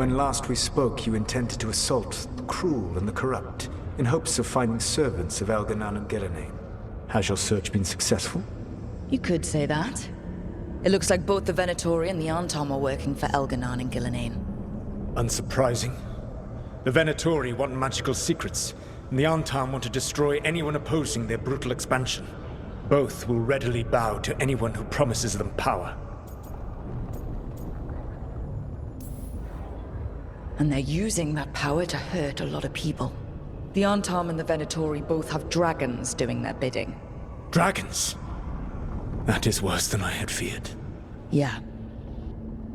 When last we spoke, you intended to assault the cruel and the corrupt, in hopes of finding servants of Elganan and Gillenane. Has your search been successful? You could say that. It looks like both the Venatori and the Antom are working for Elganan and Gillenane. Unsurprising. The Venatori want magical secrets, and the Antom want to destroy anyone opposing their brutal expansion. Both will readily bow to anyone who promises them power. And they're using that power to hurt a lot of people. The Antom and the Venatori both have dragons doing their bidding. Dragons? That is worse than I had feared. Yeah.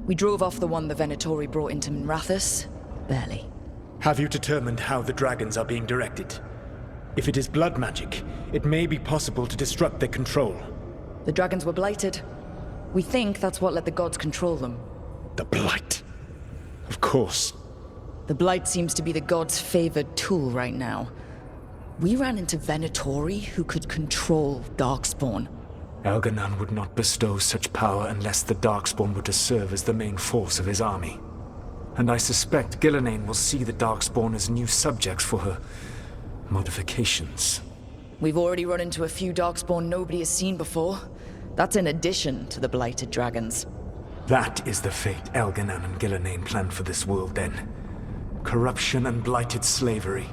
We drove off the one the Venatori brought into Minrathous. Barely. Have you determined how the dragons are being directed? If it is blood magic, it may be possible to disrupt their control. The dragons were blighted. We think that's what let the gods control them. The Blight. Of course. The Blight seems to be the gods' favored tool right now. We ran into Venatori who could control Darkspawn. Elganan would not bestow such power unless the Darkspawn were to serve as the main force of his army. And I suspect Gillenane will see the Darkspawn as new subjects for her modifications. We've already run into a few Darkspawn nobody has seen before. That's in addition to the blighted dragons. That is the fate Elganan and Gillenane planned for this world then. Corruption and blighted slavery.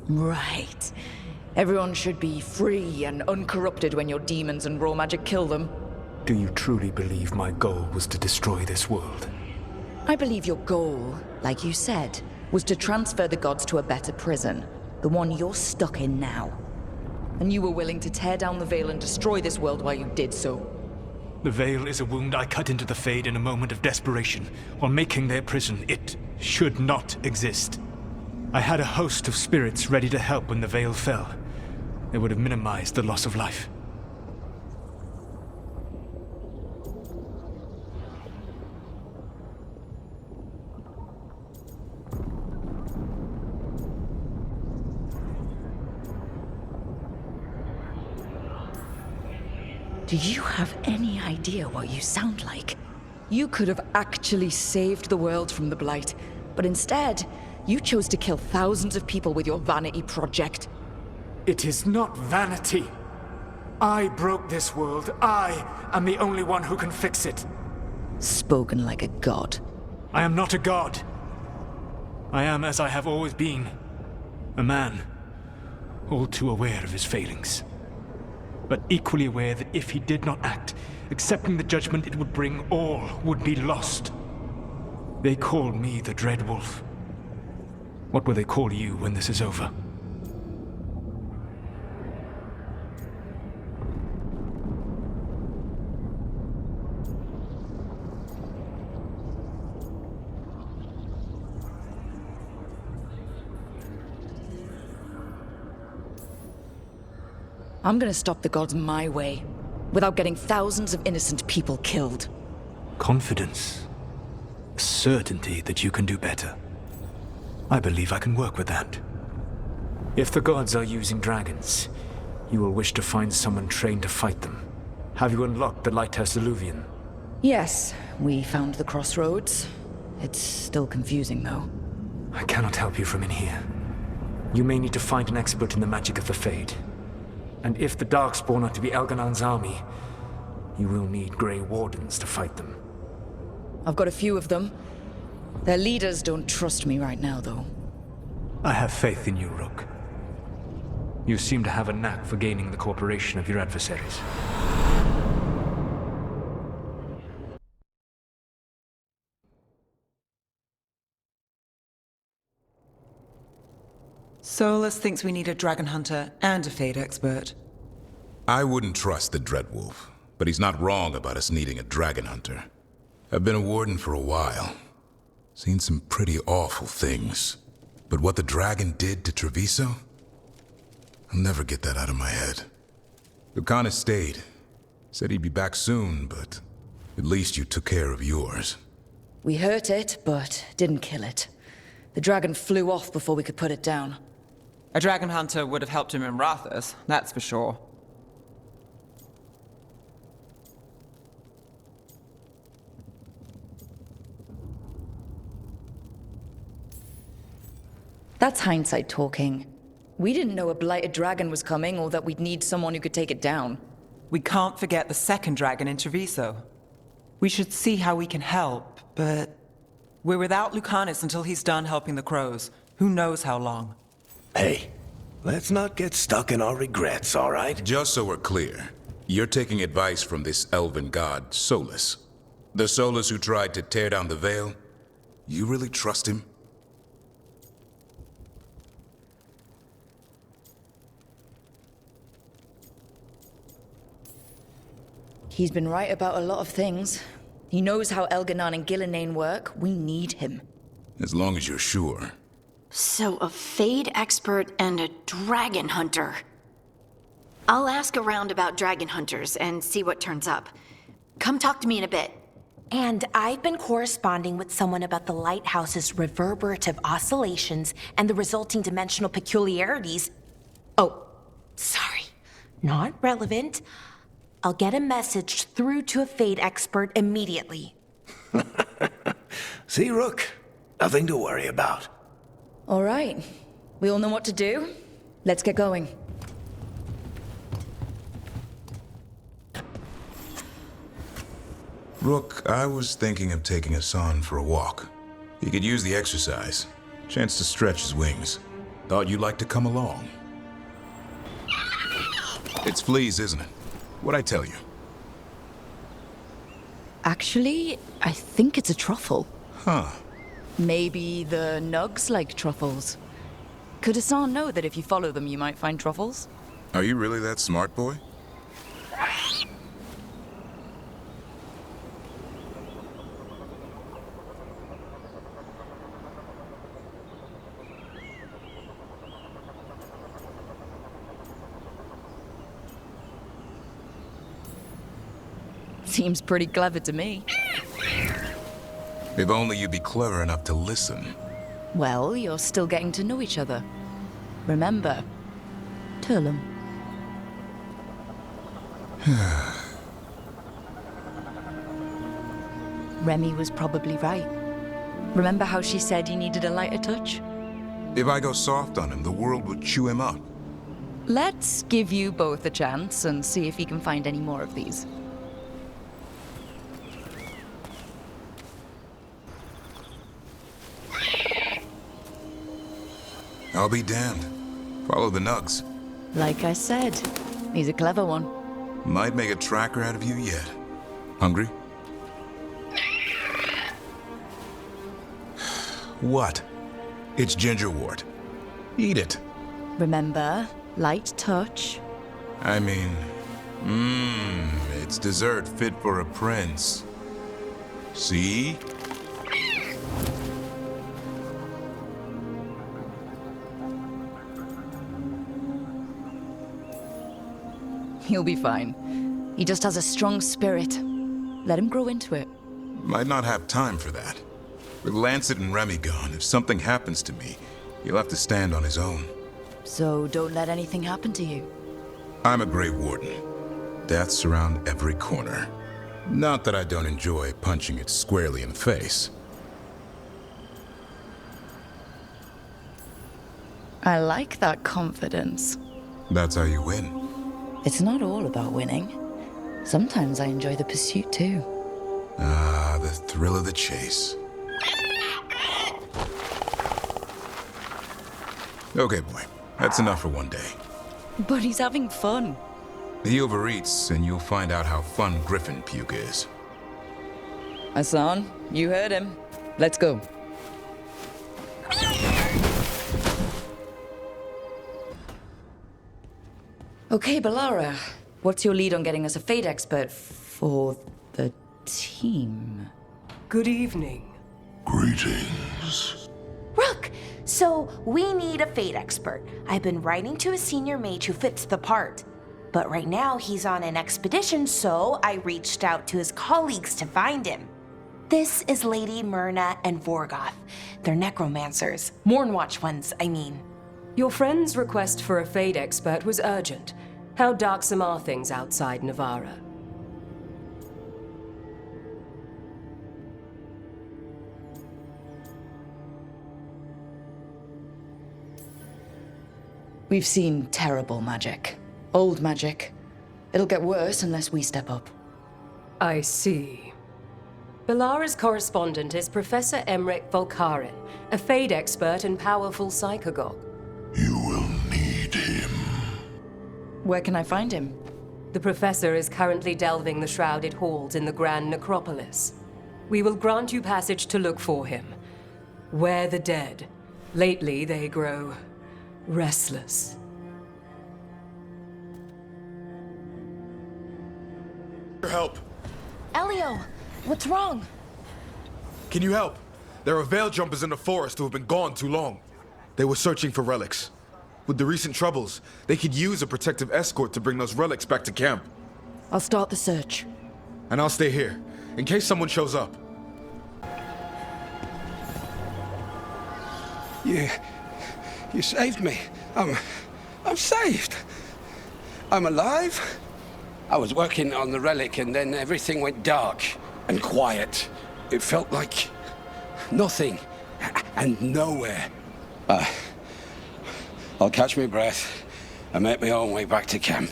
Right. Everyone should be free and uncorrupted when your demons and raw magic kill them. Do you truly believe my goal was to destroy this world? I believe your goal, like you said, was to transfer the gods to a better prison. The one you're stuck in now. And you were willing to tear down the Veil and destroy this world while you did so. The Veil is a wound I cut into the Fade in a moment of desperation, while making their prison. It should not exist. I had a host of spirits ready to help when the Veil fell. They would have minimized the loss of life. Do you have any idea what you sound like? You could have actually saved the world from the Blight, but instead, you chose to kill thousands of people with your vanity project. It is not vanity. I broke this world. I am the only one who can fix it. Spoken like a god. I am not a god. I am as I have always been. A man. All too aware of his failings. But equally aware that if he did not act, accepting the judgment it would bring, all would be lost. They call me the Dread Wolf. What will they call you when this is over? I'm gonna stop the gods my way, without getting thousands of innocent people killed. Confidence. Certainty that you can do better. I believe I can work with that. If the gods are using dragons, you will wish to find someone trained to fight them. Have you unlocked the Lighthouse Illuvian? Yes, we found the crossroads. It's still confusing, though. I cannot help you from in here. You may need to find an expert in the magic of the Fade. And if the Darkspawn are to be Elganan's army, you will need Grey Wardens to fight them. I've got a few of them. Their leaders don't trust me right now, though. I have faith in you, Rook. You seem to have a knack for gaining the cooperation of your adversaries. Solus thinks we need a dragon hunter and a Fade expert. I wouldn't trust the Dreadwolf, but he's not wrong about us needing a dragon hunter. I've been a warden for a while. Seen some pretty awful things. But what the dragon did to Treviso? I'll never get that out of my head. Lucanus stayed. Said he'd be back soon, but At least you took care of yours. We hurt it, but didn't kill it. The dragon flew off before we could put it down. A dragon hunter would have helped him in Rathas, that's for sure. That's hindsight talking. We didn't know a blighted dragon was coming or that we'd need someone who could take it down. We can't forget the second dragon in Treviso. We should see how we can help, but we're without Lucanus until he's done helping the crows. Who knows how long? Hey, let's not get stuck in our regrets, all right? Just so we're clear, you're taking advice from this elven god, Solus. The Solus who tried to tear down the Veil? You really trust him? He's been right about a lot of things. He knows how Elganon and Gillinane work. We need him. As long as you're sure. So, a Fade expert and a dragon hunter. I'll ask around about dragon hunters and see what turns up. Come talk to me in a bit. And I've been corresponding with someone about the lighthouse's reverberative oscillations and the resulting dimensional peculiarities. Oh, sorry. Not relevant. I'll get a message through to a Fade expert immediately. See, Rook? Nothing to worry about. All right. We all know what to do. Let's get going. Rook, I was thinking of taking Hassan for a walk. He could use the exercise. Chance to stretch his wings. Thought you'd like to come along. It's fleas, isn't it? What'd I tell you? Actually, I think it's a truffle. Huh. Maybe the nugs like truffles. Could Hassan know that if you follow them, you might find truffles? Are you really that smart, boy? Seems pretty clever to me. If only you'd be clever enough to listen. Well, you're still getting to know each other. Remember, Turlum. Remy was probably right. Remember how she said you needed a lighter touch? If I go soft on him, the world would chew him up. Let's give you both a chance and see if he can find any more of these. I'll be damned. Follow the nugs. Like I said, he's a clever one. Might make a tracker out of you yet. Hungry? What? It's gingerwort. Eat it. Remember, light touch. I mean, it's dessert fit for a prince. See? He'll be fine. He just has a strong spirit. Let him grow into it. Might not have time for that. With Lancet and Remy gone, if something happens to me, he'll have to stand on his own. So don't let anything happen to you. I'm a Grey Warden. Death's around every corner. Not that I don't enjoy punching it squarely in the face. I like that confidence. That's how you win. It's not all about winning. Sometimes I enjoy the pursuit too. Ah, the thrill of the chase. Okay, boy. That's enough for one day. But he's having fun. He overeats, and you'll find out how fun griffin puke is. Hassan, you heard him. Let's go. Okay, Balara. What's your lead on getting us a Fade expert for the team? Good evening. Greetings. Rook! So, we need a Fade expert. I've been writing to a senior mage who fits the part. But right now he's on an expedition, so I reached out to his colleagues to find him. This is Lady Myrna and Vorgoth. They're necromancers. Mournwatch ones, I mean. Your friend's request for a Fade expert was urgent. How darksome are things outside Navarra? We've seen terrible magic. Old magic. It'll get worse unless we step up. I see. Belara's correspondent is Professor Emmerich Volkaren, a Fade expert and powerful psychagogue. You will need him. Where can I find him? The Professor is currently delving the shrouded halls in the Grand Necropolis. We will grant you passage to look for him. Where the dead. Lately they grow restless. Your help. Elio, what's wrong? Can you help? There are veil jumpers in the forest who have been gone too long. They were searching for relics. With the recent troubles, they could use a protective escort to bring those relics back to camp. I'll start the search. And I'll stay here, in case someone shows up. You saved me. I'm saved. I'm alive. I was working on the relic and then everything went dark and quiet. It felt like nothing and nowhere. I'll catch my breath and make my own way back to camp.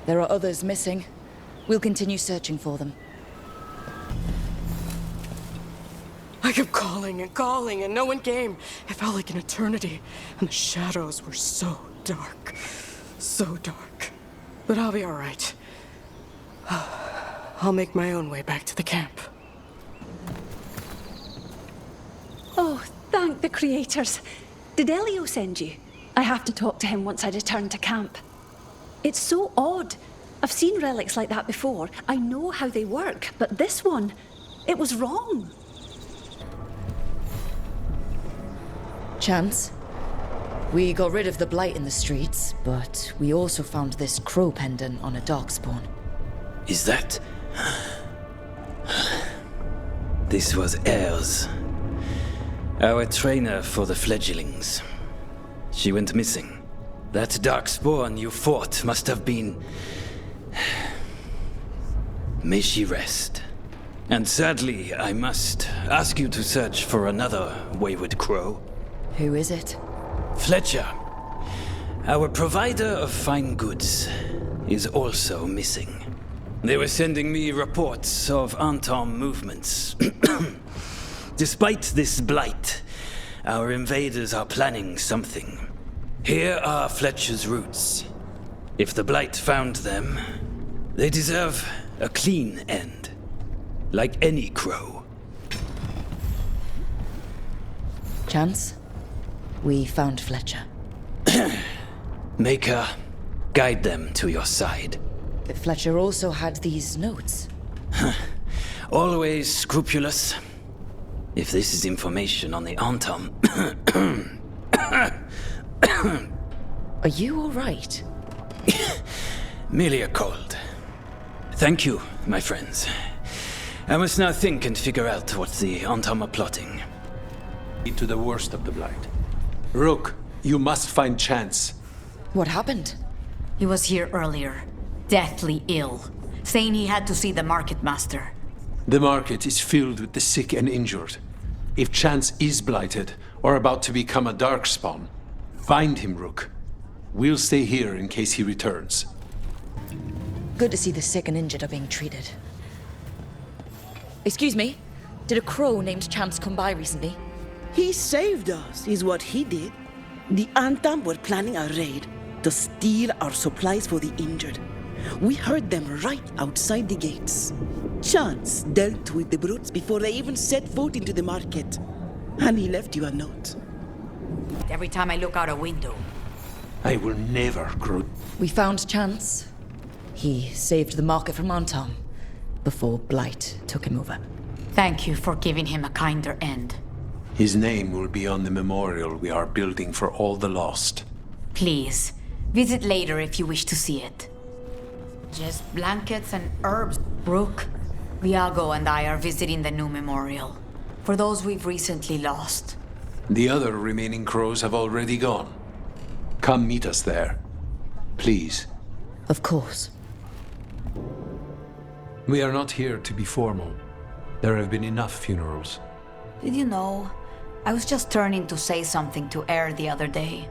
There are others missing. We'll continue searching for them. I kept calling and no one came. It felt like an eternity, and the shadows were so dark. So dark. But I'll be all right. I'll make my own way back to the camp. Oh, thank the creators. Did Elio send you? I have to talk to him once I return to camp. It's so odd. I've seen relics like that before. I know how they work, but this one, it was wrong. Chance? We got rid of the blight in the streets, but we also found this crow pendant on a darkspawn. Is that... This was Ayers, our trainer for the fledglings. She went missing. That darkspawn you fought must have been... May she rest. And sadly, I must ask you to search for another wayward crow. Who is it? Fletcher, our provider of fine goods, is also missing. They were sending me reports of Antom movements. Despite this blight, our invaders are planning something. Here are Fletcher's roots. If the blight found them, they deserve a clean end, like any crow. Chance? We found Fletcher. Maker, guide them to your side. But Fletcher also had these notes. Always scrupulous. If this is information on the Antom... Are you all right? Merely a cold. Thank you, my friends. I must now think and figure out what the Antom are plotting. To the worst of the blight. Rook, you must find Chance. What happened? He was here earlier, deathly ill, saying he had to see the market master. The market is filled with the sick and injured. If Chance is blighted, or about to become a darkspawn, find him, Rook. We'll stay here in case he returns. Good to see the sick and injured are being treated. Excuse me? Did a crow named Chance come by recently? He saved us, is what he did. The Antam were planning a raid to steal our supplies for the injured. We heard them right outside the gates. Chance dealt with the brutes before they even set foot into the market. And he left you a note. Every time I look out a window. I will never grow. We found Chance. He saved the market from Antom before Blight took him over. Thank you for giving him a kinder end. His name will be on the memorial we are building for all the lost. Please, visit later if you wish to see it. Just blankets and herbs. Brooke, Viago and I are visiting the new memorial. For those we've recently lost. The other remaining crows have already gone. Come meet us there. Please. Of course. We are not here to be formal. There have been enough funerals. Did you know? I was just turning to say something to Air the other day.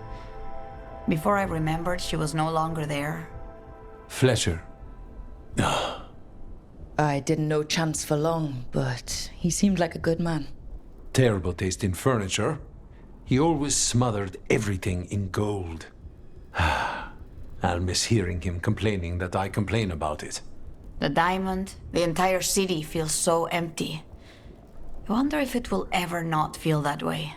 Before I remembered, she was no longer there. Fletcher. I didn't know Chance for long, but he seemed like a good man. Terrible taste in furniture. He always smothered everything in gold. I'll miss hearing him complaining that I complain about it. The diamond, the entire city feels so empty. I wonder if it will ever not feel that way.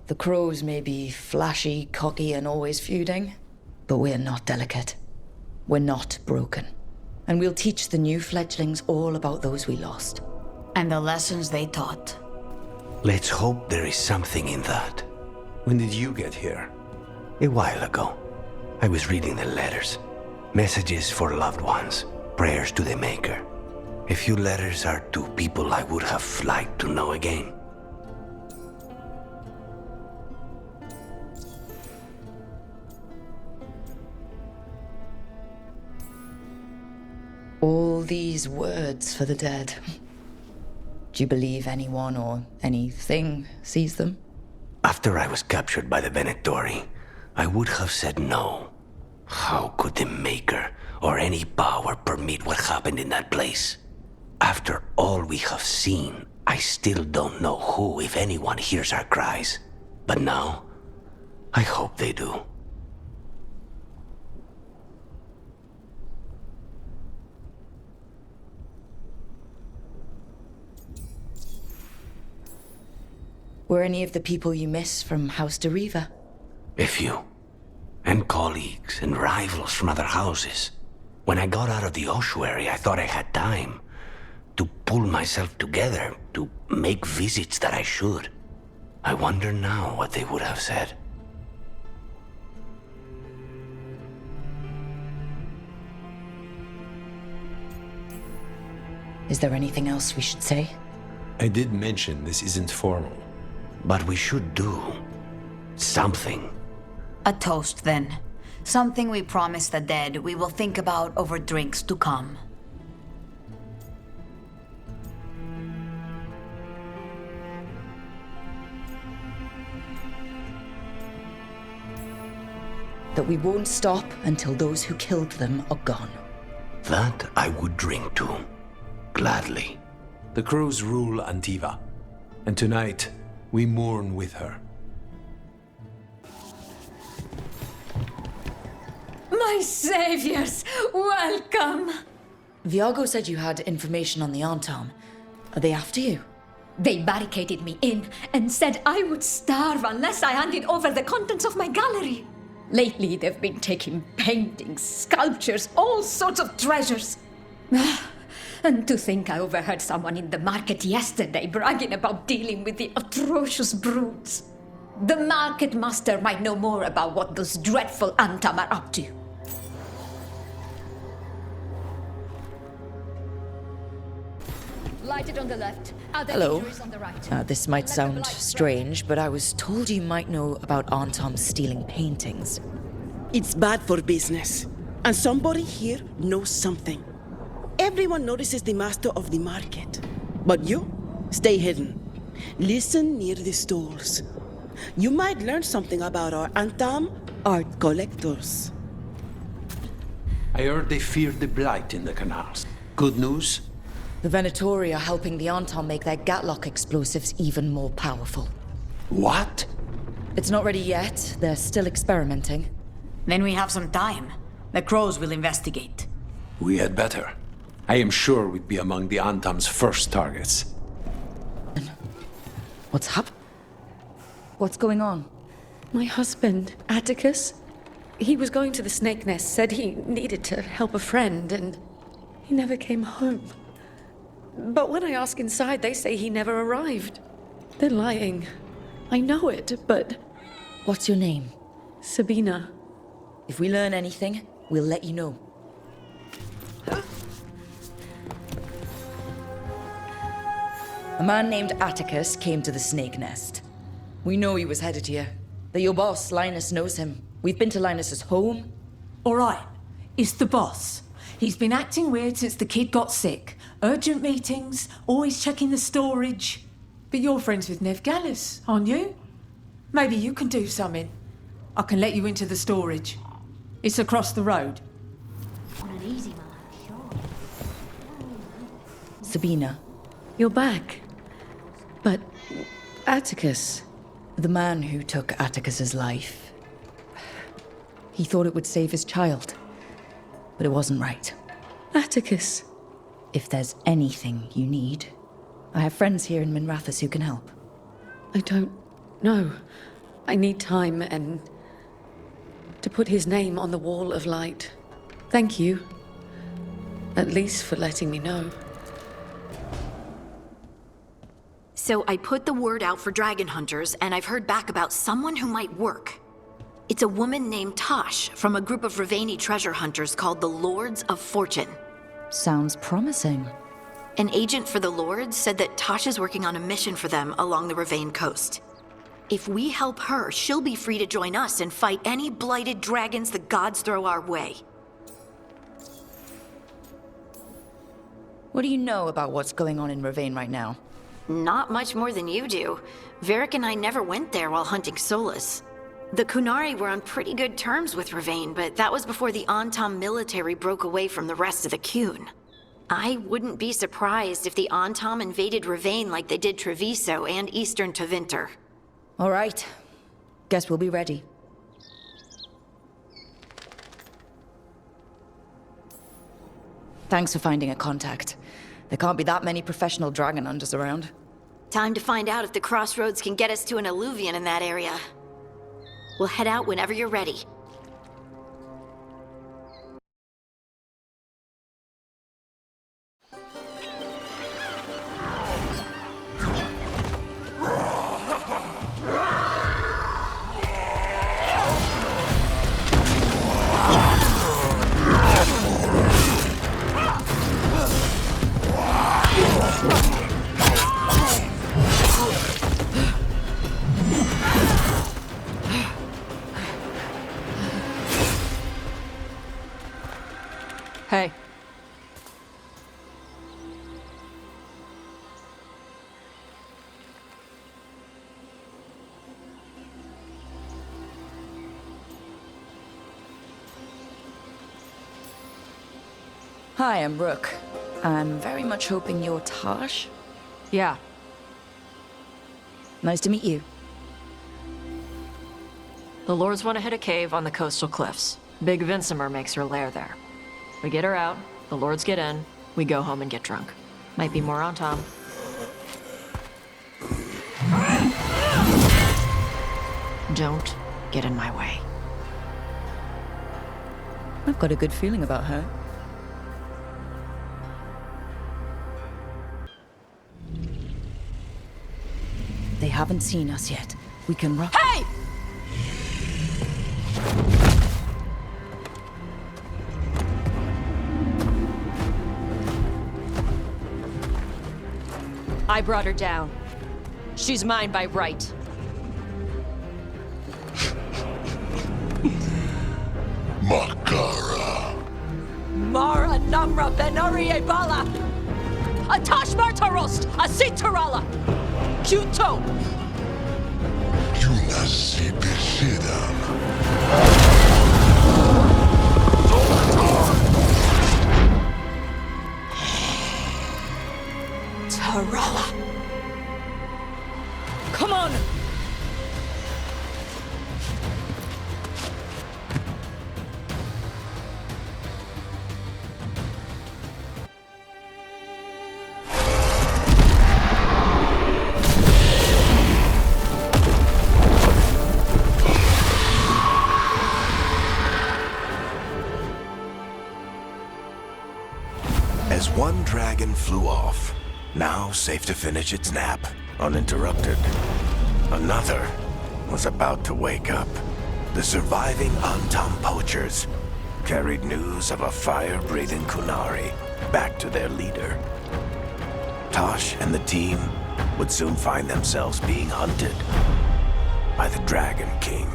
The crows may be flashy, cocky, and always feuding, but we're not delicate. We're not broken. And we'll teach the new fledglings all about those we lost. And the lessons they taught. Let's hope there is something in that. When did you get here? A while ago. I was reading the letters. Messages for loved ones. Prayers to the Maker. A few letters are to people I would have liked to know again. All these words for the dead. Do you believe anyone or anything sees them? After I was captured by the Venatori, I would have said no. How could the Maker or any power permit what happened in that place? After all we have seen, I still don't know who, if anyone, hears our cries. But now, I hope they do. Were any of the people you miss from House de Riva? A few. And colleagues and rivals from other houses. When I got out of the ossuary, I thought I had time to pull myself together, to make visits that I should. I wonder now what they would have said. Is there anything else we should say? I did mention this isn't formal. But we should do something. A toast, then. Something we promise the dead we will think about over drinks to come. That we won't stop until those who killed them are gone. That I would drink to. Gladly. The crows rule Antiva. And tonight, we mourn with her. My saviors, welcome! Viago said you had information on the Antam. Are they after you? They barricaded me in and said I would starve unless I handed over the contents of my gallery. Lately, they've been taking paintings, sculptures, all sorts of treasures. And to think I overheard someone in the market yesterday bragging about dealing with the atrocious brutes. The market master might know more about what those dreadful Antam are up to. Lighted on the left. Hello. On the right. This might sound strange, but I was told you might know about Antam stealing paintings. It's bad for business. And somebody here knows something. Everyone notices the master of the market. But you, stay hidden. Listen near the stalls. You might learn something about our Antam art collectors. I heard they feared the blight in the canals. Good news? The Venatori are helping the Antam make their Gatlock explosives even more powerful. What? It's not ready yet. They're still experimenting. Then we have some time. The crows will investigate. We had better. I am sure we'd be among the Antam's first targets. What's going on? My husband, Atticus, He was going to the snake nest, said he needed to help a friend, and he never came home. But when I ask inside, they say he never arrived. They're lying. I know it, but... What's your name? Sabina. If we learn anything, we'll let you know. A man named Atticus came to the snake nest. We know he was headed here. That your boss, Linus, knows him. We've been to Linus's home. All right, it's the boss. He's been acting weird since the kid got sick. Urgent meetings, always checking the storage. But you're friends with Nev Gallus, aren't you? Maybe you can do something. I can let you into the storage. It's across the road. Sabina. You're back. But Atticus... The man who took Atticus's life. He thought it would save his child. But it wasn't right. Atticus. If there's anything you need, I have friends here in Minrathous who can help. I don't know. I need time and... to put his name on the wall of light. Thank you. At least for letting me know. So I put the word out for dragon hunters, and I've heard back about someone who might work. It's a woman named Tosh from a group of Ravani treasure hunters called the Lords of Fortune. Sounds promising. An agent for the Lords said that Tosh is working on a mission for them along the Ravane coast. If we help her, she'll be free to join us and fight any blighted dragons the gods throw our way. What do you know about what's going on in Ravane right now? Not much more than you do. Varric and I never went there while hunting Solus. The Kunari were on pretty good terms with Ravane, but that was before the Antam military broke away from the rest of the Kun. I wouldn't be surprised if the Antam invaded Ravane like they did Treviso and Eastern Tevinter. All right. Guess we'll be ready. Thanks for finding a contact. There can't be that many professional dragon hunters around. Time to find out if the crossroads can get us to an alluvion in that area. We'll head out whenever you're ready. Hey. Hi, I'm Rook. I'm very much hoping you're Tosh. Yeah. Nice to meet you. The Lords want to hit a cave on the coastal cliffs. Big Vincimer makes her lair there. We get her out, the Lords get in, we go home and get drunk. Might be more on Tom. Don't get in my way. I've got a good feeling about her. They haven't seen us yet. We can run. Hey! I brought her down. She's mine by right. Makara. Mara Namra Benarie Bala! Atash Martarost! Asitarala! Kuto! Yunasipisidam. Tarala! Come on! One dragon flew off, now safe to finish its nap, uninterrupted. Another was about to wake up. The surviving Antam poachers carried news of a fire-breathing Kunari back to their leader. Tosh and the team would soon find themselves being hunted by the Dragon King.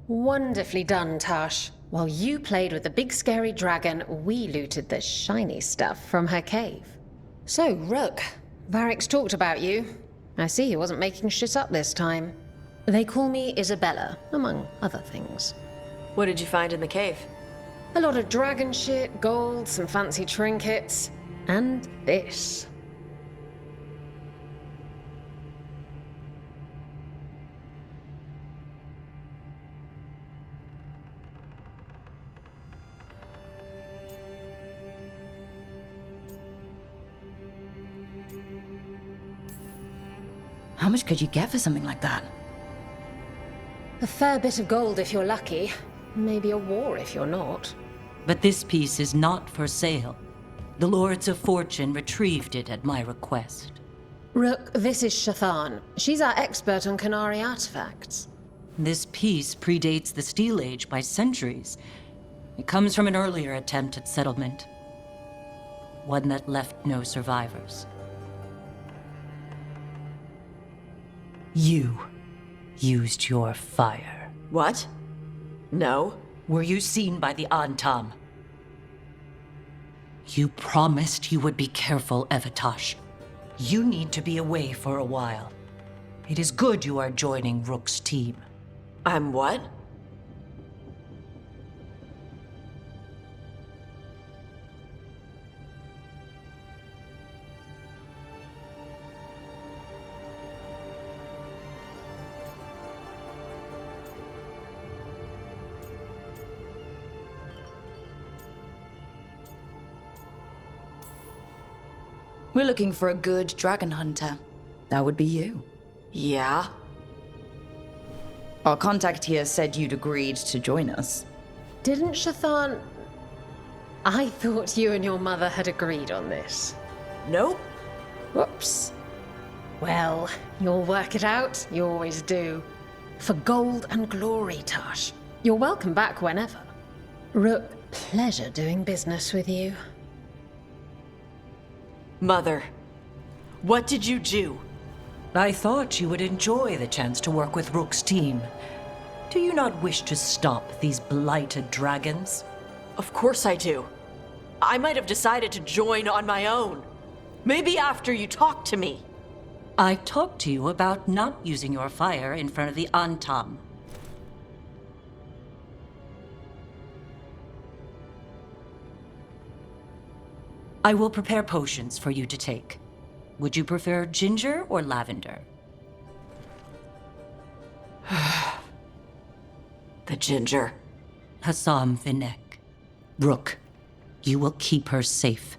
Wonderfully done, Tosh. While you played with the big scary dragon, we looted the shiny stuff from her cave. So, Rook, Varric's talked about you. I see he wasn't making shit up this time. They call me Isabella, among other things. What did you find in the cave? A lot of dragon shit, gold, some fancy trinkets, and this. How much could you get for something like that? A fair bit of gold if you're lucky. Maybe a war if you're not. But this piece is not for sale. The Lords of Fortune retrieved it at my request. Rook, this is Shathan. She's our expert on Kunari artifacts. This piece predates the Steel Age by centuries. It comes from an earlier attempt at settlement. One that left no survivors. You used your fire. What? No. Were you seen by the Antam? You promised you would be careful, Evatosh. You need to be away for a while. It is good you are joining Rook's team. I'm what? We're looking for a good dragon hunter. That would be you. Yeah? Our contact here said you'd agreed to join us. Didn't Shathan... I thought you and your mother had agreed on this. Nope. Whoops. Well, you'll work it out. You always do. For gold and glory, Tosh. You're welcome back whenever. Rook, pleasure doing business with you. Mother, what did you do? I thought you would enjoy the chance to work with Rook's team. Do you not wish to stop these blighted dragons? Of course I do. I might have decided to join on my own. Maybe after you talked to me. I talked to you about not using your fire in front of the Antam. I will prepare potions for you to take. Would you prefer ginger or lavender? The ginger. Hassam Vinek. Rook, you will keep her safe.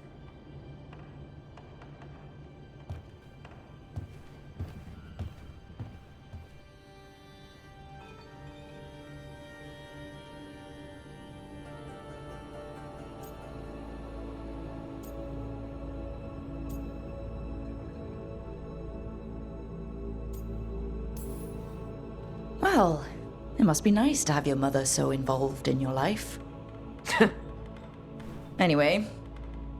Well, it must be nice to have your mother so involved in your life. Anyway,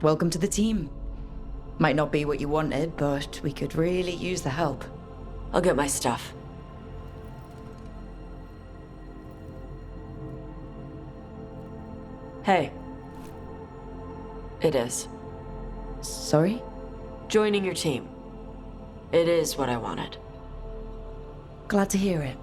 welcome to the team. Might not be what you wanted, but we could really use the help. I'll get my stuff. Hey. It is. Sorry? Joining your team. It is what I wanted. Glad to hear it.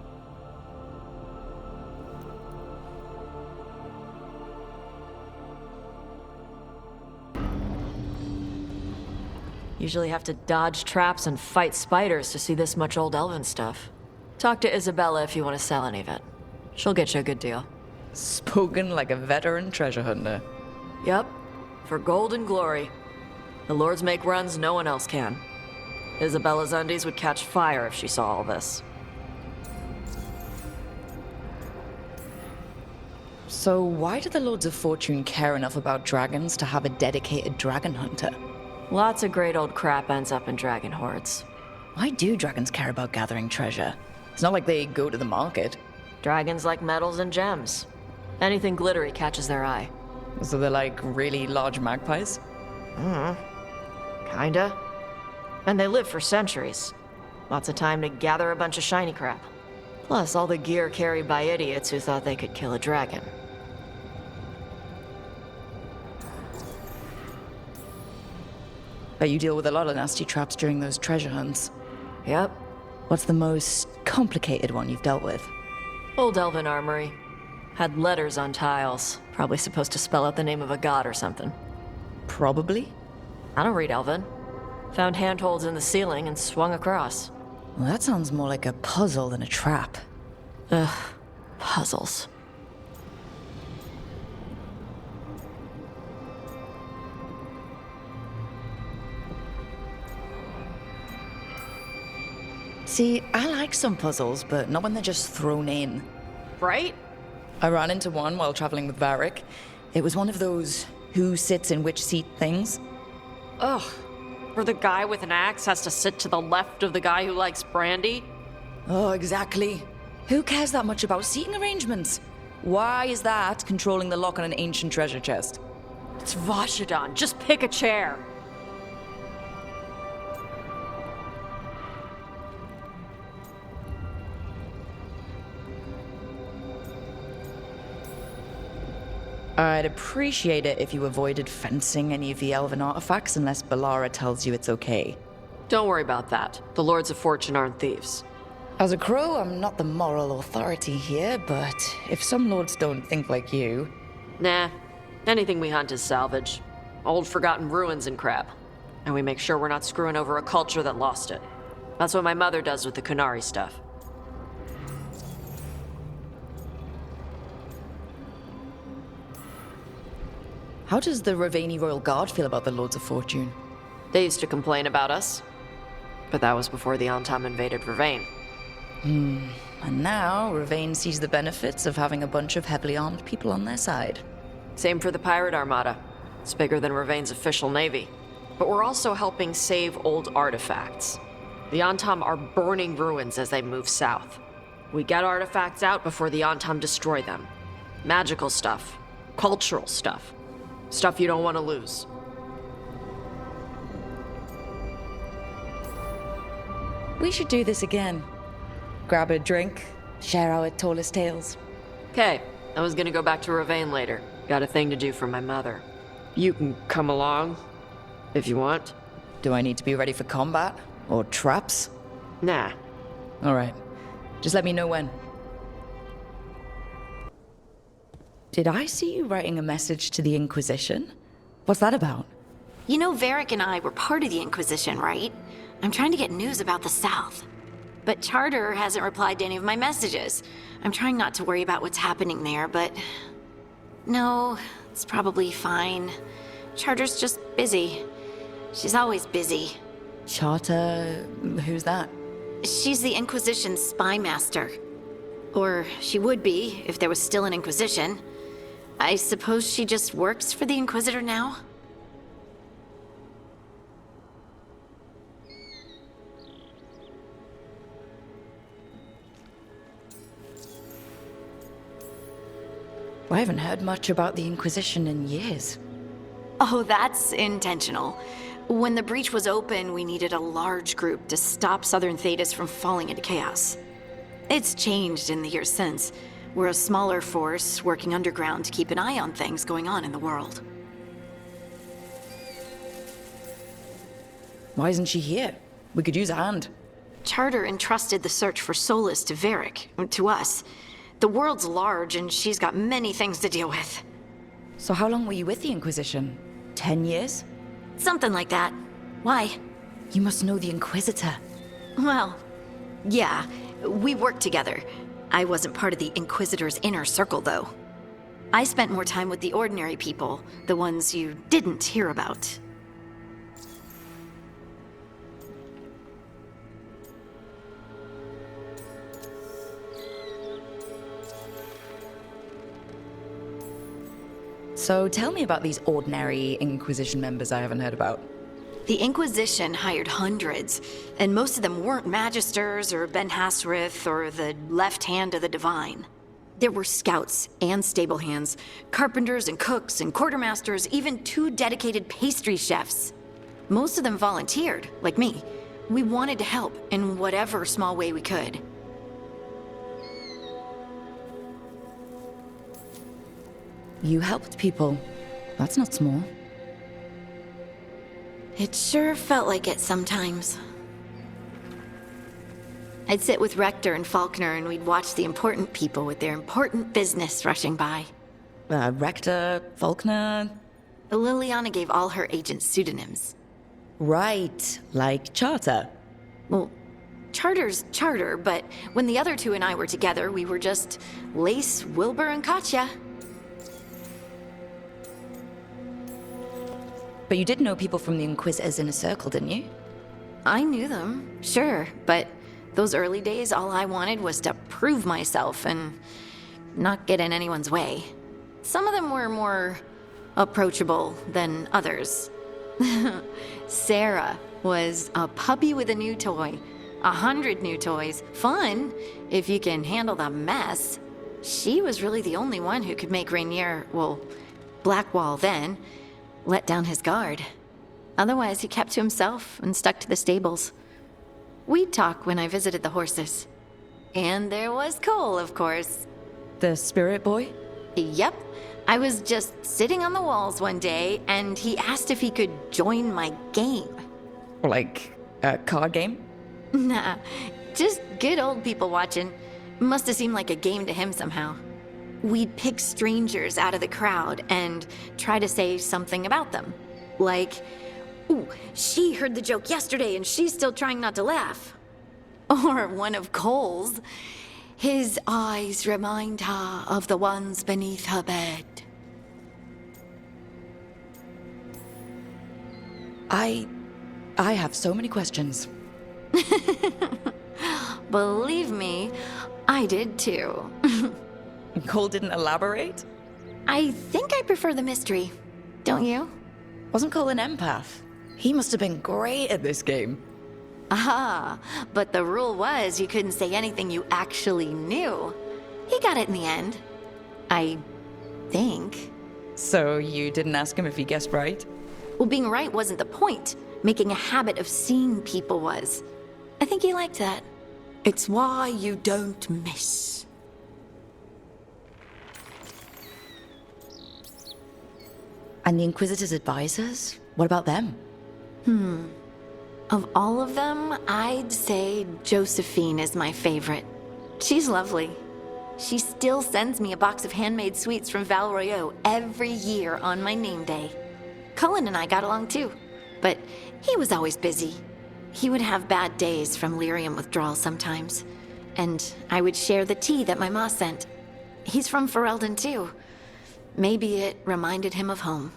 Usually have to dodge traps and fight spiders to see this much old elven stuff. Talk to Isabella if you want to sell any of it. She'll get you a good deal. Spoken like a veteran treasure hunter. Yep. For gold and glory. The lords make runs no one else can. Isabella's undies would catch fire if she saw all this. So why do the Lords of Fortune care enough about dragons to have a dedicated dragon hunter? Lots of great old crap ends up in dragon hordes. Why do dragons care about gathering treasure? It's not like they go to the market. Dragons like metals and gems. Anything glittery catches their eye. So they're like really large magpies? Kinda. And they live for centuries. Lots of time to gather a bunch of shiny crap. Plus all the gear carried by idiots who thought they could kill a dragon. Bet you deal with a lot of nasty traps during those treasure hunts. Yep. What's the most complicated one you've dealt with? Old elven armory. Had letters on tiles. Probably supposed to spell out the name of a god or something. Probably? I don't read elven. Found handholds in the ceiling and swung across. Well, that sounds more like a puzzle than a trap. Ugh. Puzzles. See, I like some puzzles, but not when they're just thrown in. Right? I ran into one while traveling with Varric. It was one of those who sits in which seat things. Ugh. Where the guy with an axe has to sit to the left of the guy who likes brandy? Oh, exactly. Who cares that much about seating arrangements? Why is that controlling the lock on an ancient treasure chest? It's Vashidon. Just pick a chair. I'd appreciate it if you avoided fencing any of the elven artifacts unless Balara tells you it's okay. Don't worry about that. The Lords of Fortune aren't thieves. As a crow, I'm not the moral authority here, but if some lords don't think like you... Nah. Anything we hunt is salvage. Old forgotten ruins and crap. And we make sure we're not screwing over a culture that lost it. That's what my mother does with the Kunari stuff. How does the Raveni Royal Guard feel about the Lords of Fortune? They used to complain about us. But that was before the Antam invaded Ravane. And now, Ravane sees the benefits of having a bunch of heavily armed people on their side. Same for the Pirate Armada. It's bigger than Ravane's official navy. But we're also helping save old artifacts. The Antam are burning ruins as they move south. We get artifacts out before the Antam destroy them. Magical stuff. Cultural stuff. Stuff you don't want to lose. We should do this again. Grab a drink, share our tallest tales. Okay, I was gonna go back to Ravane later. Got a thing to do for my mother. You can come along, if you want. Do I need to be ready for combat? Or traps? Nah. Alright. Just let me know when. Did I see you writing a message to the Inquisition? What's that about? You know, Varric and I were part of the Inquisition, right? I'm trying to get news about the South. But Charter hasn't replied to any of my messages. I'm trying not to worry about what's happening there, but... No, it's probably fine. Charter's just busy. She's always busy. Charter... who's that? She's the Inquisition's spy master. Or she would be, if there was still an Inquisition. I suppose she just works for the Inquisitor now? I haven't heard much about the Inquisition in years. Oh, that's intentional. When the breach was open, we needed a large group to stop Southern Thedas from falling into chaos. It's changed in the years since. We're a smaller force working underground to keep an eye on things going on in the world. Why isn't she here? We could use a hand. Charter entrusted the search for Solus to Varric, to us. The world's large, and she's got many things to deal with. So how long were you with the Inquisition? 10 years? Something like that. Why? You must know the Inquisitor. Well, yeah, we worked together. I wasn't part of the Inquisitor's inner circle, though. I spent more time with the ordinary people, the ones you didn't hear about. So tell me about these ordinary Inquisition members I haven't heard about. The Inquisition hired hundreds, and most of them weren't Magisters or Ben Hasrith or the left hand of the Divine. There were scouts and stable hands, carpenters and cooks and quartermasters, even 2 dedicated pastry chefs. Most of them volunteered, like me. We wanted to help in whatever small way we could. You helped people. That's not small. It sure felt like it sometimes. I'd sit with Rector and Faulkner and we'd watch the important people with their important business rushing by. Rector, Faulkner... Liliana gave all her agents pseudonyms. Right, like Charter. Well, Charter's Charter, but when the other 2 and I were together, we were just Lace, Wilbur, and Katya. But you did know people from the Inquisitors Inner Circle, didn't you? I knew them, sure, but those early days, all I wanted was to prove myself and not get in anyone's way. Some of them were more approachable than others. Sarah was a puppy with a new toy. 100 new toys. Fun, if you can handle the mess. She was really the only one who could make Rainier, well, Blackwall then, let down his guard. Otherwise, he kept to himself and stuck to the stables. We'd talk when I visited the horses. And there was Cole, of course. The spirit boy? Yep. I was just sitting on the walls one day, and he asked if he could join my game. Like a card game? Nah, just good old people watching. Must have seemed like a game to him somehow. We'd pick strangers out of the crowd and try to say something about them. Like, ooh, she heard the joke yesterday and she's still trying not to laugh. Or one of Cole's. His eyes remind her of the ones beneath her bed. I have so many questions. Believe me, I did too. Cole didn't elaborate? I think I prefer the mystery. Don't you? Wasn't Cole an empath? He must have been great at this game. Ah, but the rule was you couldn't say anything you actually knew. He got it in the end. I think. So you didn't ask him if he guessed right? Well, being right wasn't the point. Making a habit of seeing people was. I think he liked that. It's why you don't miss. And the Inquisitor's advisors? What about them? Of all of them, I'd say Josephine is my favorite. She's lovely. She still sends me a box of handmade sweets from Val Royeaux every year on my name day. Cullen and I got along too, but he was always busy. He would have bad days from lyrium withdrawal sometimes, and I would share the tea that my ma sent. He's from Ferelden too. Maybe it reminded him of home.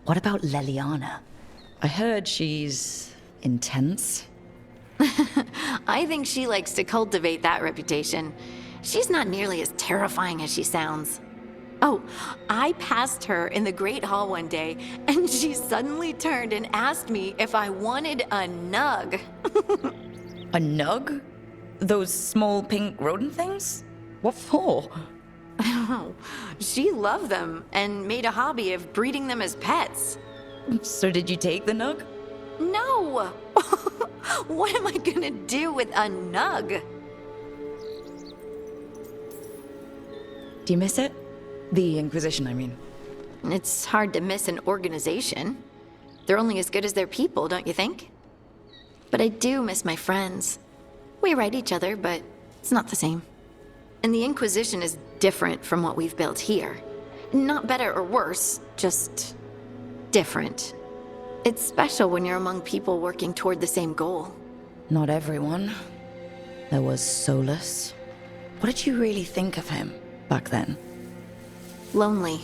What about Leliana? I heard she's intense. I think she likes to cultivate that reputation. She's not nearly as terrifying as she sounds. Oh, I passed her in the Great Hall one day, and she suddenly turned and asked me if I wanted a nug. A nug? Those small pink rodent things? What for? She loved them and made a hobby of breeding them as pets. So did you take the nug? No! What am I gonna do with a nug? Do you miss it? The Inquisition, I mean. It's hard to miss an organization. They're only as good as their people, don't you think? But I do miss my friends. We write each other, but it's not the same. And the Inquisition is different from what we've built here. Not better or worse, just different. It's special when you're among people working toward the same goal. Not everyone. There was Solus. What did you really think of him back then? Lonely.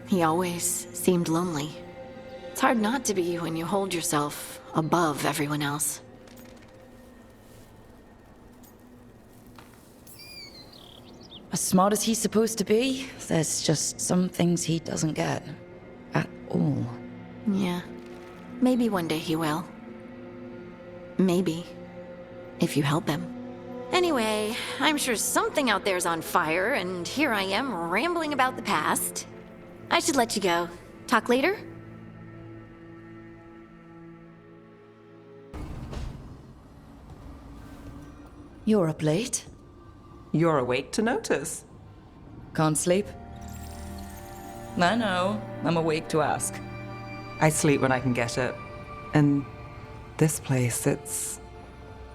He always seemed lonely. It's hard not to be when you hold yourself above everyone else. As smart as he's supposed to be, there's just some things he doesn't get. At all. Yeah. Maybe one day he will. Maybe. If you help him. Anyway, I'm sure something out there's on fire, and here I am rambling about the past. I should let you go. Talk later? You're up late. You're awake to notice. Can't sleep? I know. I'm awake to ask. I sleep when I can get it. And this place, it's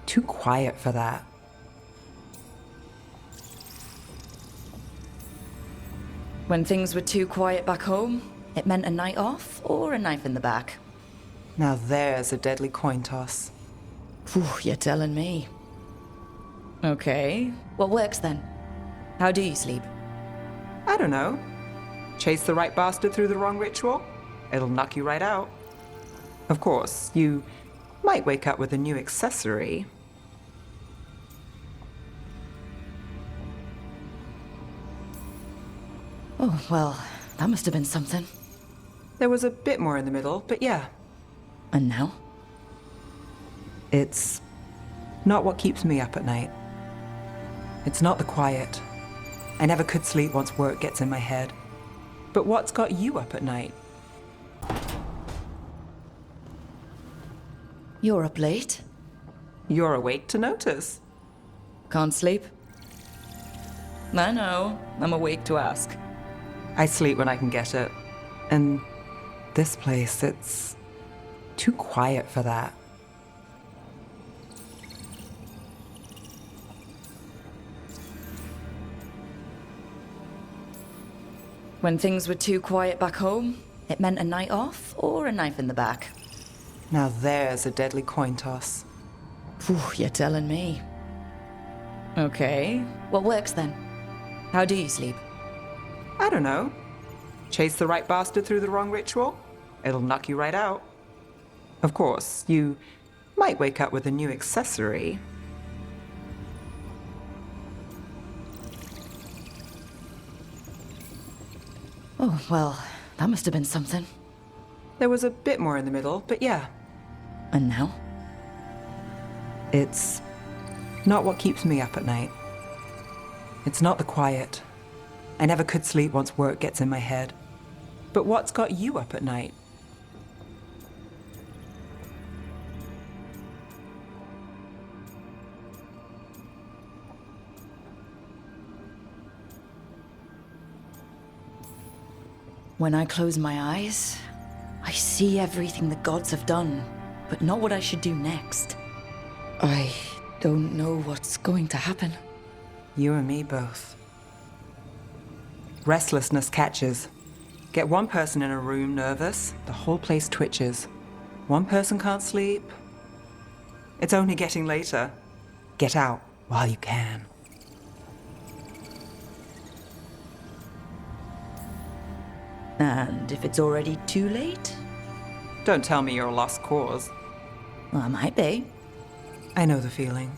too quiet for that. When things were too quiet back home, it meant a night off or a knife in the back. Now there's a deadly coin toss. Phew, you're telling me. Okay, what works then? How do you sleep? I don't know. Chase the right bastard through the wrong ritual? It'll knock you right out. Of course, you might wake up with a new accessory. Oh, well, that must have been something. There was a bit more in the middle, but yeah. And now? It's not what keeps me up at night. It's not the quiet. I never could sleep once work gets in my head. But what's got you up at night? You're up late. You're awake to notice. Can't sleep? I know. I'm awake to ask. I sleep when I can get it. And this place, it's too quiet for that. When things were too quiet back home, it meant a night off or a knife in the back. Now there's a deadly coin toss. Phew, you're telling me. Okay, what works then? How do you sleep? I don't know. Chase the right bastard through the wrong ritual? It'll knock you right out. Of course, you might wake up with a new accessory. Oh, well, that must have been something. There was a bit more in the middle, but yeah. And now? It's not what keeps me up at night. It's not the quiet. I never could sleep once work gets in my head. But what's got you up at night? When I close my eyes, I see everything the gods have done, but not what I should do next. I don't know what's going to happen. You and me both. Restlessness catches. Get one person in a room nervous, the whole place twitches. One person can't sleep. It's only getting later. Get out while you can. And if it's already too late? Don't tell me you're a lost cause. Well, I might be. I know the feeling.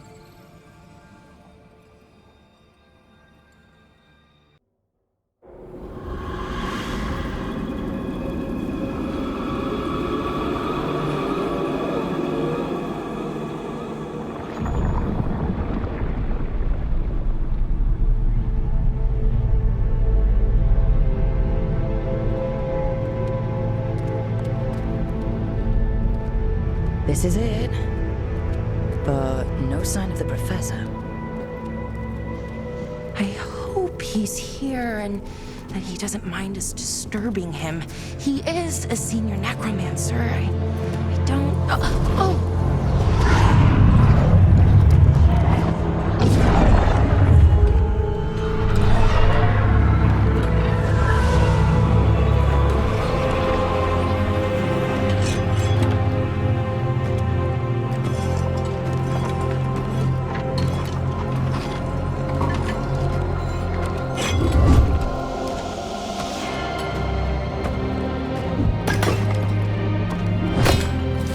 This is it. But no sign of the professor. I hope he's here and that he doesn't mind us disturbing him. He is a senior necromancer. I don't... Oh!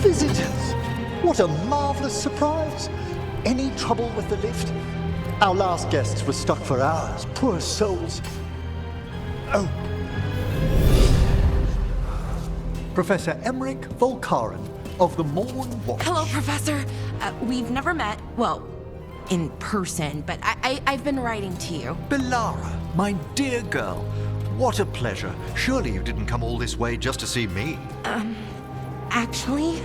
Visitors! What a marvelous surprise! Any trouble with the lift? Our last guests were stuck for hours. Poor souls. Oh. Professor Emmerich Volkaren of the Morn Watch. Hello, Professor. We've never met. Well, in person, but I've been writing to you. Belara, my dear girl. What a pleasure. Surely you didn't come all this way just to see me. Actually,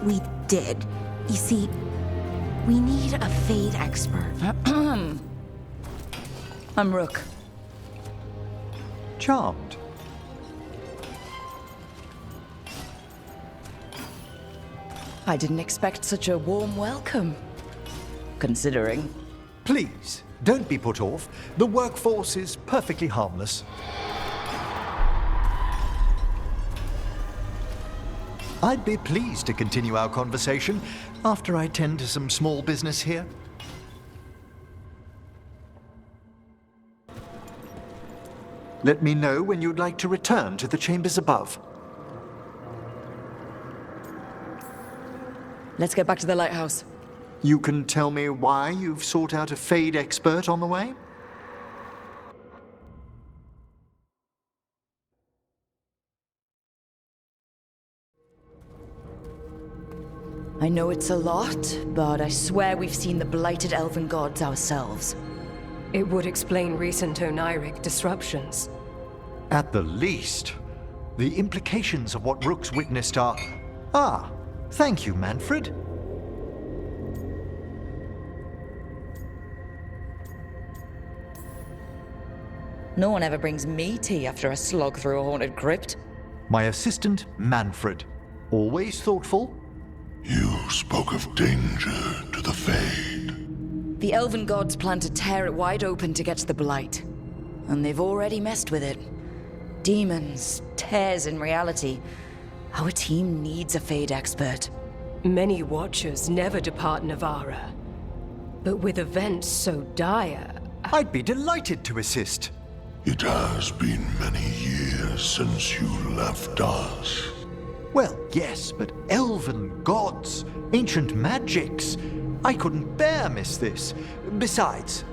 we did. You see, we need a Fade expert. I'm Rook. Charmed. I didn't expect such a warm welcome. Considering. Please, don't be put off. The workforce is perfectly harmless. I'd be pleased to continue our conversation after I tend to some small business here. Let me know when you'd like to return to the chambers above. Let's get back to the lighthouse. You can tell me why you've sought out a Fade expert on the way? I know it's a lot, but I swear we've seen the blighted elven gods ourselves. It would explain recent Oniric disruptions. At the least. The implications of what Rook's witnessed are... Ah, thank you, Manfred. No one ever brings me tea after a slog through a haunted crypt. My assistant, Manfred. Always thoughtful. You spoke of danger to the Fade. The elven gods plan to tear it wide open to get to the blight. And they've already messed with it. Demons, tears in reality. Our team needs a Fade expert. Many Watchers never depart Navara. But with events so dire... I'd be delighted to assist. It has been many years since you left us. Well, yes, but elven gods, ancient magics. I couldn't bear miss this. Besides,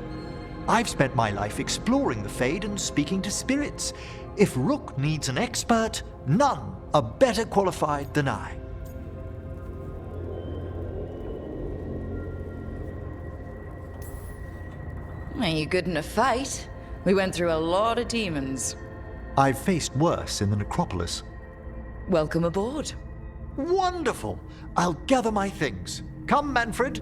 I've spent my life exploring the Fade and speaking to spirits. If Rook needs an expert, none are better qualified than I. Are you good in a fight? We went through a lot of demons. I've faced worse in the necropolis. Welcome aboard. Wonderful! I'll gather my things. Come, Manfred.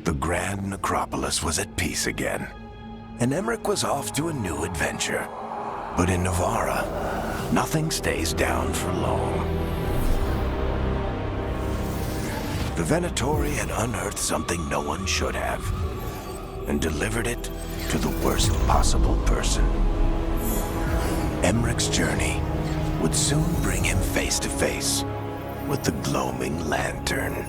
The Grand Necropolis was at peace again, and Emmerich was off to a new adventure. But in Navara, nothing stays down for long. The Venatori had unearthed something no one should have, and delivered it to the worst possible person. Emmerich's journey would soon bring him face to face with the gloaming lantern.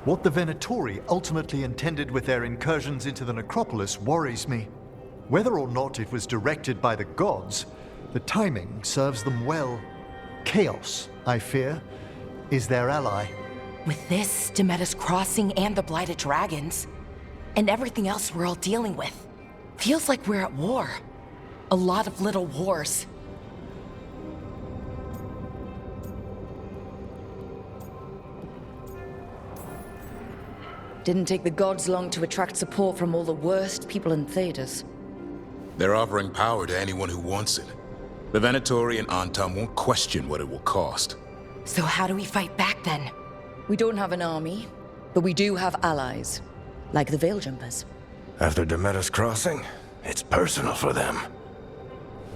What the Venatori ultimately intended with their incursions into the necropolis worries me. Whether or not it was directed by the gods, the timing serves them well. Chaos, I fear, is their ally. With this, Demeter's Crossing and the Blighted Dragons, and everything else we're all dealing with, feels like we're at war. A lot of little wars. Didn't take the gods long to attract support from all the worst people in Thedas. They're offering power to anyone who wants it. The Venatori and Antam won't question what it will cost. So how do we fight back then? We don't have an army, but we do have allies, like the Veiljumpers. After Demeter's Crossing, it's personal for them.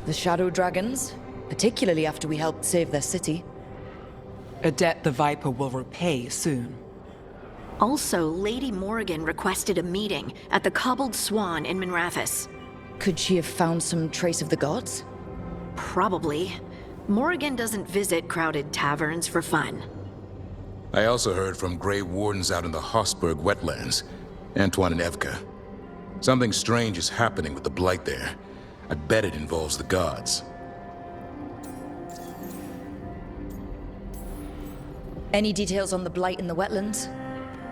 The Shadow Dragons, particularly after we helped save their city. A debt the Viper will repay soon. Also, Lady Morrigan requested a meeting at the Cobbled Swan in Minrathous. Could she have found some trace of the gods? Probably. Morrigan doesn't visit crowded taverns for fun. I also heard from Grey Wardens out in the Hossberg wetlands, Antoine and Evka. Something strange is happening with the Blight there. I bet it involves the gods. Any details on the Blight in the wetlands?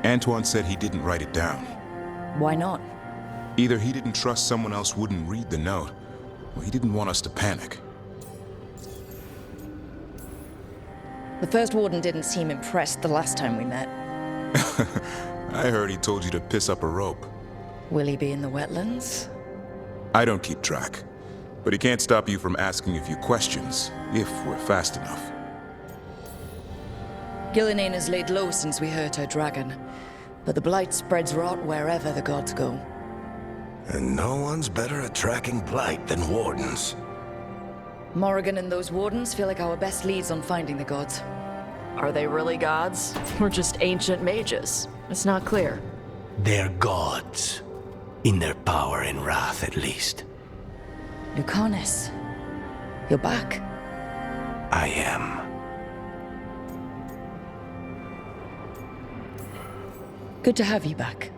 Antoine said he didn't write it down. Why not? Either he didn't trust someone else wouldn't read the note, or he didn't want us to panic. The first warden didn't seem impressed the last time we met. I heard he told you to piss up a rope. Will he be in the wetlands? I don't keep track, but he can't stop you from asking a few questions, if we're fast enough. Gillinane has laid low since we hurt her dragon, but the Blight spreads rot wherever the gods go. And no one's better at tracking Blight than wardens. Morrigan and those wardens feel like our best leads on finding the gods. Are they really gods? Or just ancient mages? It's not clear. They're gods. In their power and wrath, at least. Lucanus, you're back. I am. Good to have you back.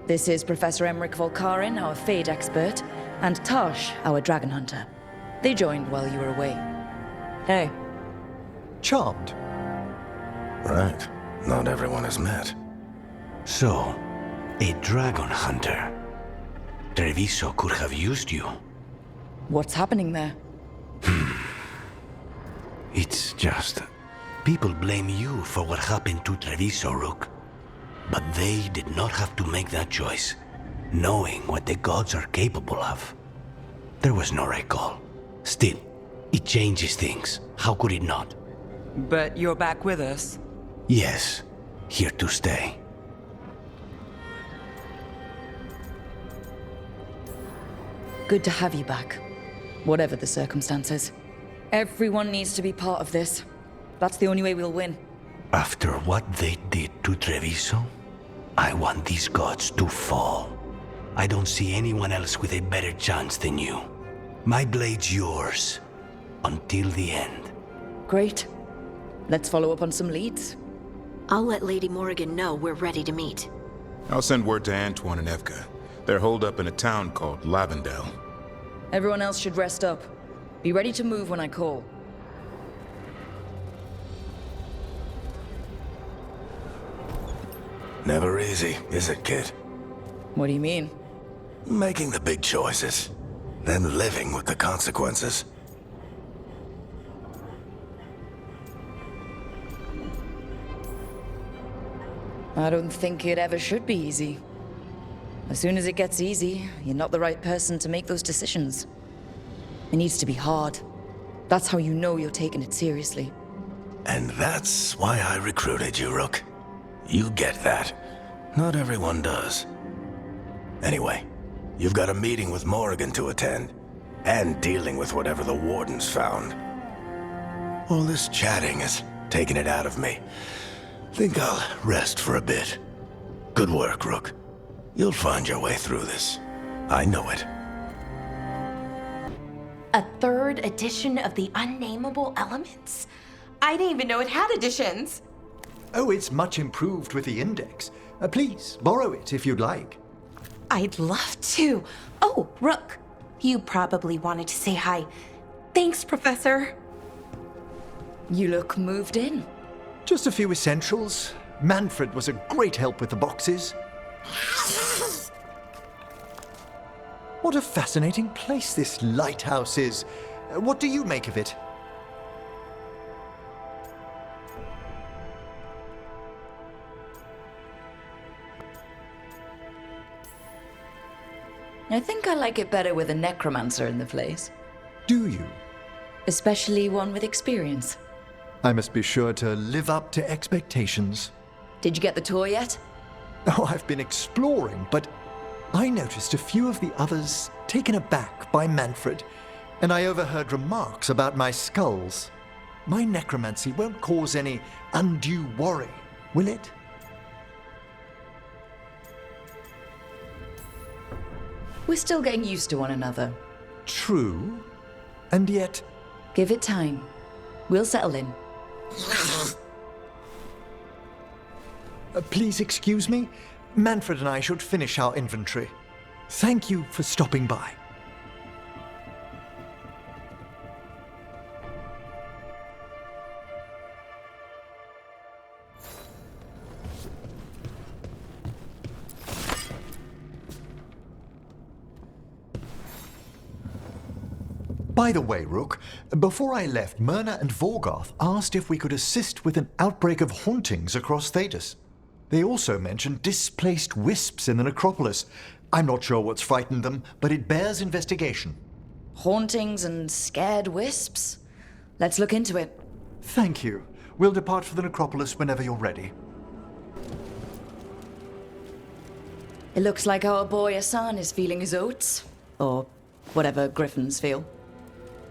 This is Professor Emmerich Volkarin, our Fade expert, and Tash, our dragon hunter. They joined while you were away. Hey. Charmed. Right. Not everyone has met. So, a dragon hunter. Treviso could have used you. What's happening there? It's just... people blame you for what happened to Treviso, Rook. But they did not have to make that choice, knowing what the gods are capable of. There was no recall. Still, it changes things. How could it not? But you're back with us? Yes, here to stay. Good to have you back, whatever the circumstances. Everyone needs to be part of this. That's the only way we'll win. After what they did to Treviso, I want these gods to fall. I don't see anyone else with a better chance than you. My blade's yours, until the end. Great. Let's follow up on some leads. I'll let Lady Morrigan know we're ready to meet. I'll send word to Antoine and Evka. They're holed up in a town called Lavendel. Everyone else should rest up. Be ready to move when I call. Never easy, is it, kid? What do you mean? Making the big choices, then living with the consequences. I don't think it ever should be easy. As soon as it gets easy, you're not the right person to make those decisions. It needs to be hard. That's how you know you're taking it seriously. And that's why I recruited you, Rook. You get that. Not everyone does. Anyway, you've got a meeting with Morrigan to attend, and dealing with whatever the Wardens found. All this chatting is taking it out of me. Think I'll rest for a bit. Good work, Rook. You'll find your way through this. I know it. A third edition of the Unnameable Elements? I didn't even know it had editions. Oh, it's much improved with the index. Please, borrow it if you'd like. I'd love to. Oh, Rook, you probably wanted to say hi. Thanks, Professor. You look moved in. Just a few essentials. Manfred was a great help with the boxes. What a fascinating place this lighthouse is. What do you make of it? I think I like it better with a necromancer in the place. Do you? Especially one with experience. I must be sure to live up to expectations. Did you get the tour yet? Oh, I've been exploring, but I noticed a few of the others taken aback by Manfred, and I overheard remarks about my skulls. My necromancy won't cause any undue worry, will it? We're still getting used to one another. True, and yet... Give it time. We'll settle in. Please excuse me. Manfred and I should finish our inventory. Thank you for stopping by. By the way, Rook, before I left, Myrna and Veilguard asked if we could assist with an outbreak of hauntings across Thedas. They also mentioned displaced wisps in the necropolis. I'm not sure what's frightened them, but it bears investigation. Hauntings and scared wisps? Let's look into it. Thank you. We'll depart for the necropolis whenever you're ready. It looks like our boy Hassan is feeling his oats. Or whatever griffins feel.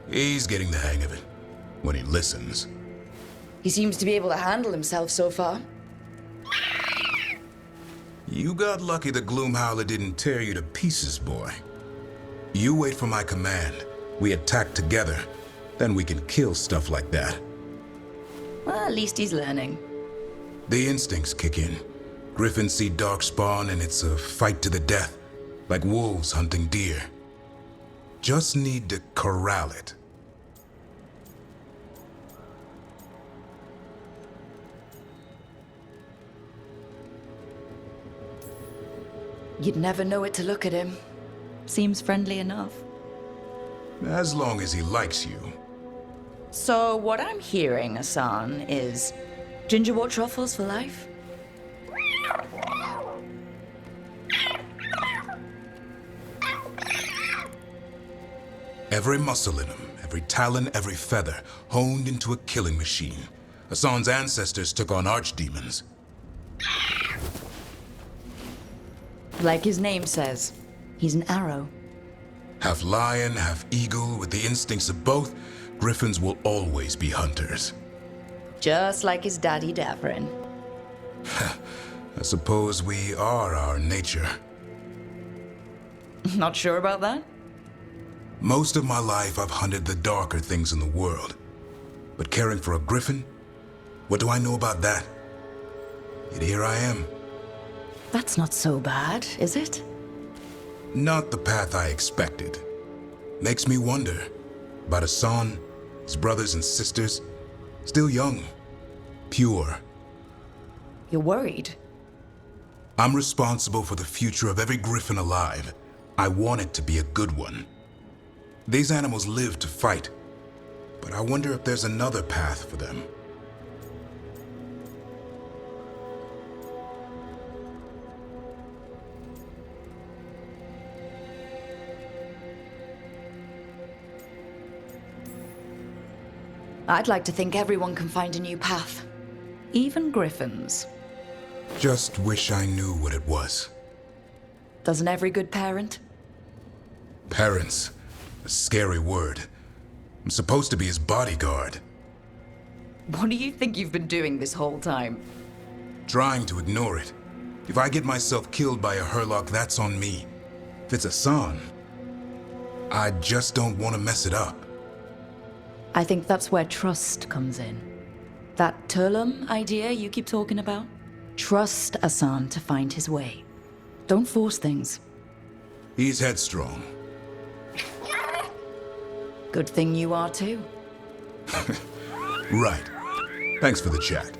He's getting the hang of it. When he listens. He seems to be able to handle himself so far. You got lucky the Gloomhowler didn't tear you to pieces, boy. You wait for my command. We attack together. Then we can kill stuff like that. Well, at least he's learning. The instincts kick in. Griffins see darkspawn and it's a fight to the death. Like wolves hunting deer. Just need to corral it. You'd never know it to look at him. Seems friendly enough. As long as he likes you. So what I'm hearing, Hassan, is gingerwort truffles for life? Every muscle in him, every talon, every feather, honed into a killing machine. Hassan's ancestors took on archdemons. Like his name says, he's an arrow. Half lion, half eagle, with the instincts of both, griffins will always be hunters. Just like his daddy Davrin. I suppose we are our nature. Not sure about that? Most of my life I've hunted the darker things in the world. But caring for a griffin? What do I know about that? Yet here I am. That's not so bad, is it? Not the path I expected. Makes me wonder about Hassan, his brothers and sisters. Still young. Pure. You're worried? I'm responsible for the future of every griffin alive. I want it to be a good one. These animals live to fight, but I wonder if there's another path for them. I'd like to think everyone can find a new path. Even griffins. Just wish I knew what it was. Doesn't every good parent? Parents. A scary word. I'm supposed to be his bodyguard. What do you think you've been doing this whole time? Trying to ignore it. If I get myself killed by a Herlock, that's on me. If it's Hassan, I just don't want to mess it up. I think that's where trust comes in. That Turlum idea you keep talking about? Trust Hassan to find his way. Don't force things. He's headstrong. Good thing you are too. Right. Thanks for the chat.